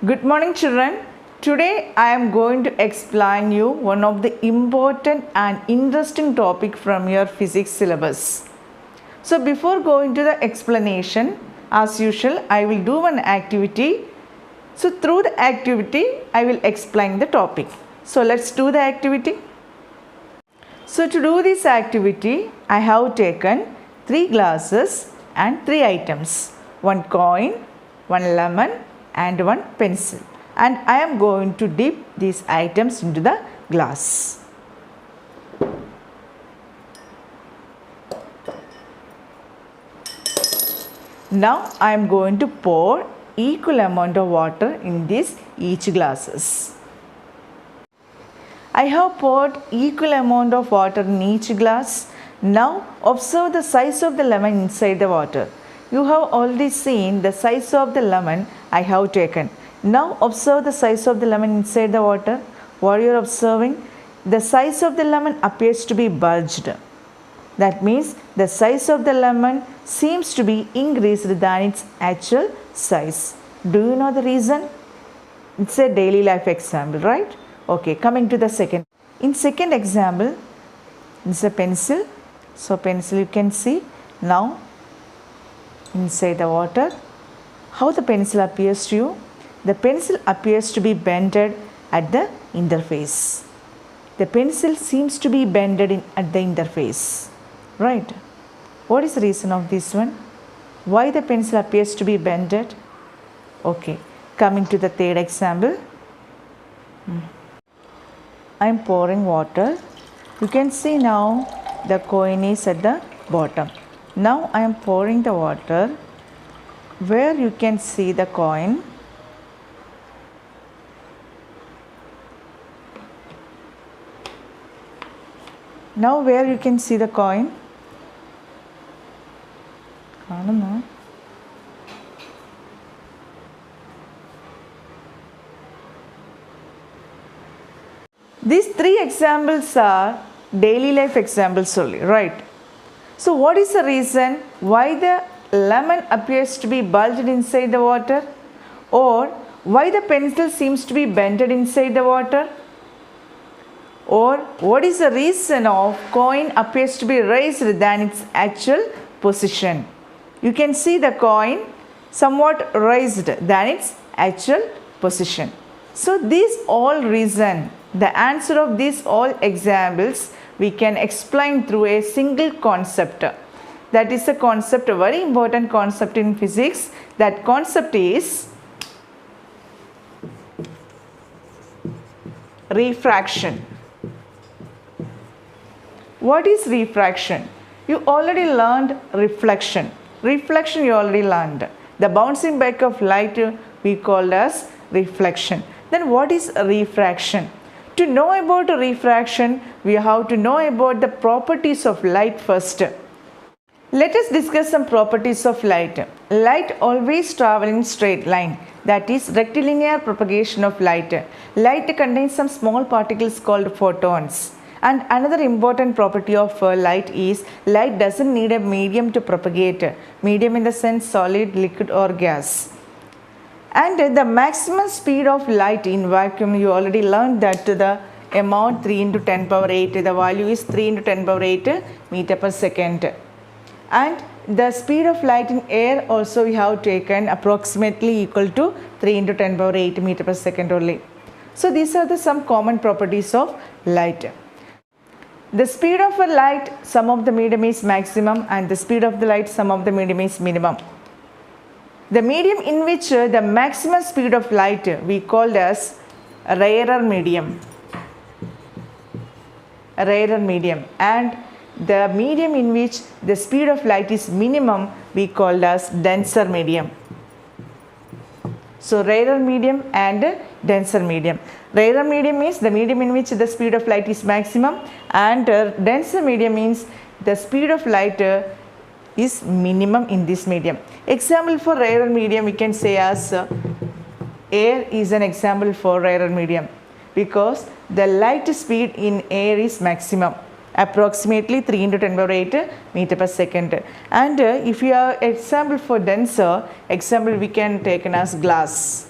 Good morning children. Today I am going to explain you one of the important and interesting topic from your physics syllabus. So before going to the explanation, as usual I will do one activity. So through the activity I will explain the topic. So let's do the activity. So to do this activity I have taken 3 glasses and 3 items. One coin, one lemon and one pencil, and I am going to dip these items into the glass. Now I am going to pour equal amount of water in these each glasses. I have poured equal amount of water in each glass. Now observe the size of the lemon inside the water. You have already seen the size of the lemon I have taken. Now observe the size of the lemon inside the water. What you are observing? The size of the lemon appears to be bulged. That means the size of the lemon seems to be increased than its actual size. Do you know the reason? It's a daily life example, right? Okay, coming to the second. In second example, it's a pencil. So pencil you can see now inside the water. How the pencil appears to you? The pencil appears to be bended at the interface. The pencil seems to be bended at the interface, right? What is the reason of this one? Why the pencil appears to be bended? Okay, coming to the third example. I am pouring water. You can see now the coin is at the bottom. Now I am pouring the water where you can see the coin. Now where you can see the coin? These 3 examples are daily life examples only, right? So what is the reason why the lemon appears to be bulged inside the water, or why the pencil seems to be bended inside the water, or what is the reason of coin appears to be raised than its actual position? You can see the coin somewhat raised than its actual position. So these all reason, the answer of these all examples we can explain through a single concept. That is a concept, a very important concept in physics. That concept is refraction. What is refraction? You already learned reflection. Reflection you already learned. The bouncing back of light we call as reflection. Then what is refraction? To know about refraction, we have to know about the properties of light first. Let us discuss some properties of light. Light always travels in straight line. That is rectilinear propagation of light. Light contains some small particles called photons. And another important property of light is light doesn't need a medium to propagate. Medium in the sense solid, liquid or gas. And the maximum speed of light in vacuum, you already learned that the amount 3 into 10 power 8, the value is 3 into 10 power 8 meter per second. And the speed of light in air also we have taken approximately equal to 3 into 10 power 8 meter per second only. So these are the some common properties of light. The speed of a light, sum of the medium is maximum, and the speed of the light, sum of the medium is minimum. The medium in which the maximum speed of light we called as a rarer medium. A rarer medium. And the medium in which the speed of light is minimum we called as denser medium. So rarer medium and denser medium. Rarer medium means the medium in which the speed of light is maximum, and denser medium means the speed of light is minimum in this medium. Example for rarer medium we can say as air is an example for rarer medium, because the light speed in air is maximum. approximately 3 into 10 power 8 meter per second. And if you have example for denser, example we can take as glass.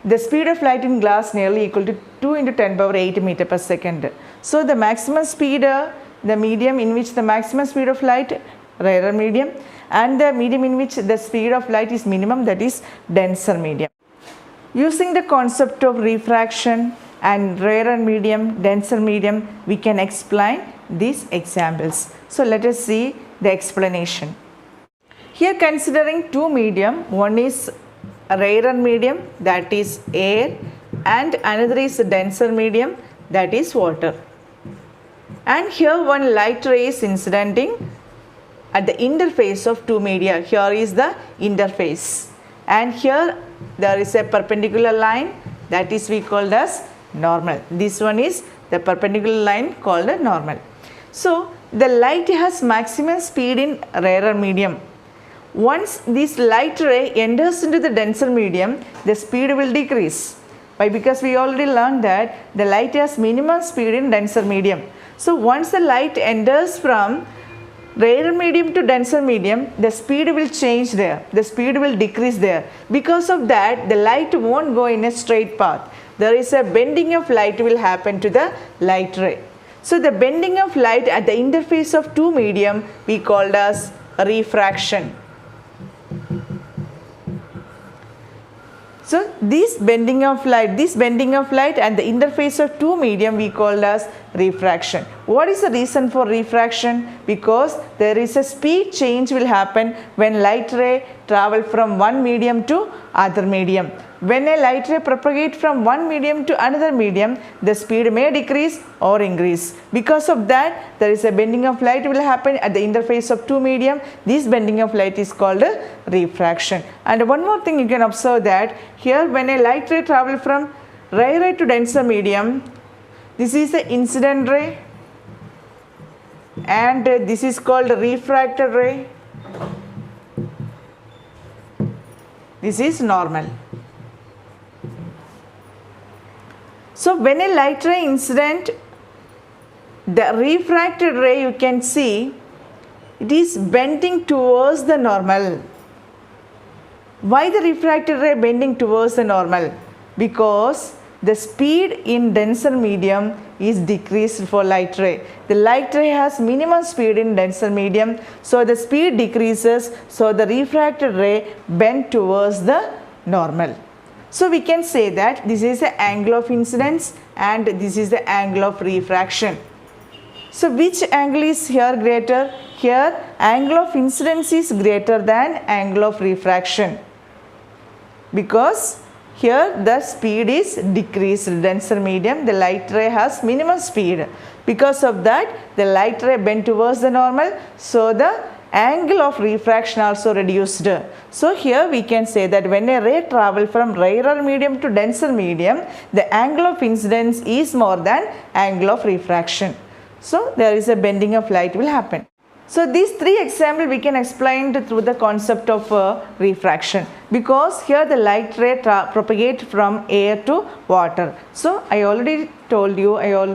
the speed of light in glass nearly equal to 2 into 10 power 8 meter per second. So the maximum speed, the medium in which the maximum speed of light, rarer medium, and the medium in which the speed of light is minimum, that is denser medium. Using the concept of refraction and rarer medium, denser medium, we can explain these examples. So let us see the explanation. Here considering two medium, one is a rarer medium, that is air, and another is a denser medium, that is water. And here one light ray is incidenting at the interface of two media. Here is the interface, and here there is a perpendicular line, that is we called as normal. This one is the perpendicular line called a normal. So the light has maximum speed in rarer medium. Once this light ray enters into the denser medium, the speed will decrease. Why? Because we already learned that the light has minimum speed in denser medium. So once the light enters from rarer medium to denser medium, the speed will change there. The speed will decrease there. Because of that, the light won't go in a straight path. There is a bending of light will happen to the light ray. So the bending of light at the interface of two medium we called as refraction. So this bending of light at the interface of two medium we called as refraction. What is the reason for refraction? Because there is a speed change will happen when light ray travel from one medium to other medium. When a light ray propagates from one medium to another medium, the speed may decrease or increase. Because of that, there is a bending of light will happen at the interface of two medium. This bending of light is called a refraction. And one more thing you can observe that here when a light ray travels from rarer to denser medium, this is the incident ray and this is called refracted ray. This is normal. So when a light ray incident, the refracted ray you can see it is bending towards the normal. Why the refracted ray bending towards the normal? Because the speed in denser medium is decreased for light ray. The light ray has minimum speed in denser medium, so the speed decreases, so the refracted ray bend towards the normal. So we can say that this is the angle of incidence and this is the angle of refraction. So which angle is here greater? Here angle of incidence is greater than angle of refraction, because here the speed is decreased. Denser medium, the light ray has minimum speed. Because of that, the light ray bend towards the normal, so the angle of refraction also reduced. So here we can say that when a ray travels from rarer medium to denser medium, the angle of incidence is more than angle of refraction. So there is a bending of light will happen. So these three examples we can explain through the concept of refraction, because here the light ray propagate from air to water. So I already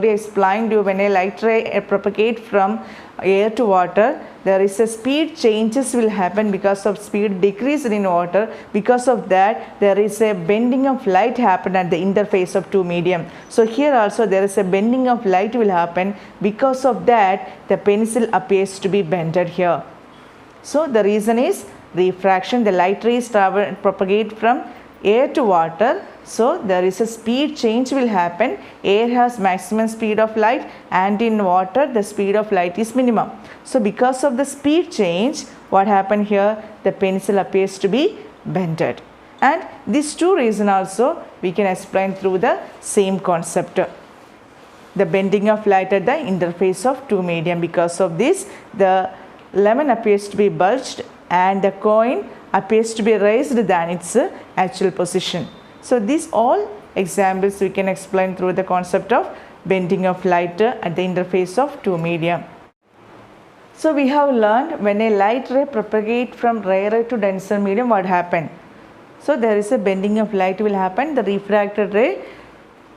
explained you, when a light ray propagate from air to water, there is a speed changes will happen because of speed decrease in water. Because of that, there is a bending of light happen at the interface of two medium. So here also there is a bending of light will happen. Because of that, the pencil appears to be bended here. So the reason is refraction. The light rays propagate from air to water, so there is a speed change will happen. Air has maximum speed of light and in water the speed of light is minimum. So because of the speed change, what happened here? The pencil appears to be bended. And these two reasons also we can explain through the same concept. The bending of light at the interface of two medium. Because of this, the lemon appears to be bulged and the coin appears to be raised than its actual position. So these all examples we can explain through the concept of bending of light at the interface of two medium. So we have learned when a light ray propagate from rarer to denser medium, what happened? So there is a bending of light will happen. The refracted ray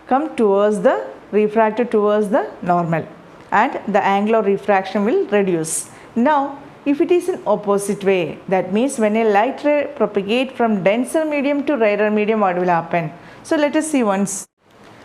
come towards the refracted towards the normal and the angle of refraction will reduce. Now if it is in opposite way, that means when a light ray propagate from denser medium to rarer medium, what will happen? So let us see once.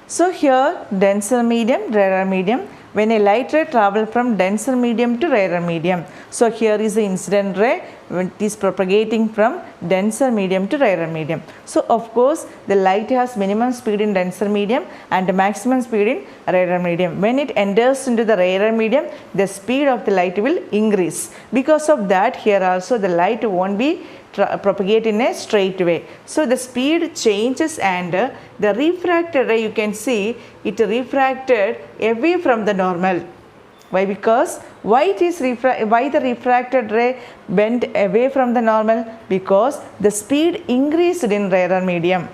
So here denser medium, rarer medium. When a light ray travels from denser medium to rarer medium. So here is the incident ray when it is propagating from denser medium to rarer medium. So of course the light has minimum speed in denser medium and maximum speed in rarer medium. When it enters into the rarer medium, the speed of the light will increase. Because of that, here also the light won't be propagate in a straight way. So the speed changes and the refracted ray, you can see it refracted away from the normal. Why? Because why the refracted ray bent away from the normal? Because the speed increased in rarer medium.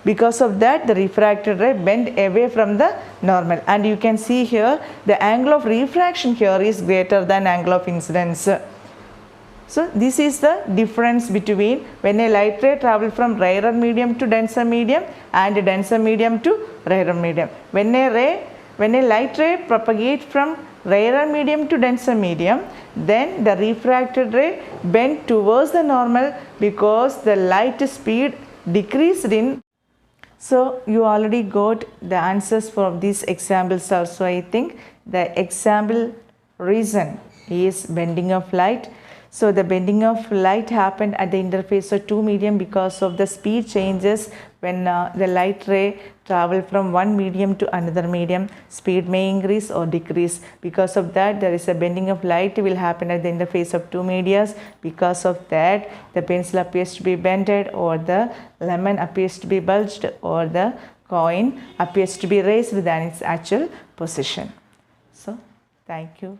Because of that, the refracted ray bent away from the normal, and you can see here the angle of refraction here is greater than angle of incidence. So this is the difference between when a light ray travels from rarer medium to denser medium and denser medium to rarer medium. When a light ray propagates from rarer medium to denser medium, then the refracted ray bent towards the normal because the light speed decreased in. So you already got the answers for these examples also. I think the example reason is bending of light. So the bending of light happened at the interface of two medium because of the speed changes when the light ray travel from one medium to another medium. Speed may increase or decrease. Because of that, there is a bending of light will happen at the interface of two medias. Because of that, the pencil appears to be bended, or the lemon appears to be bulged, or the coin appears to be raised than its actual position. So thank you.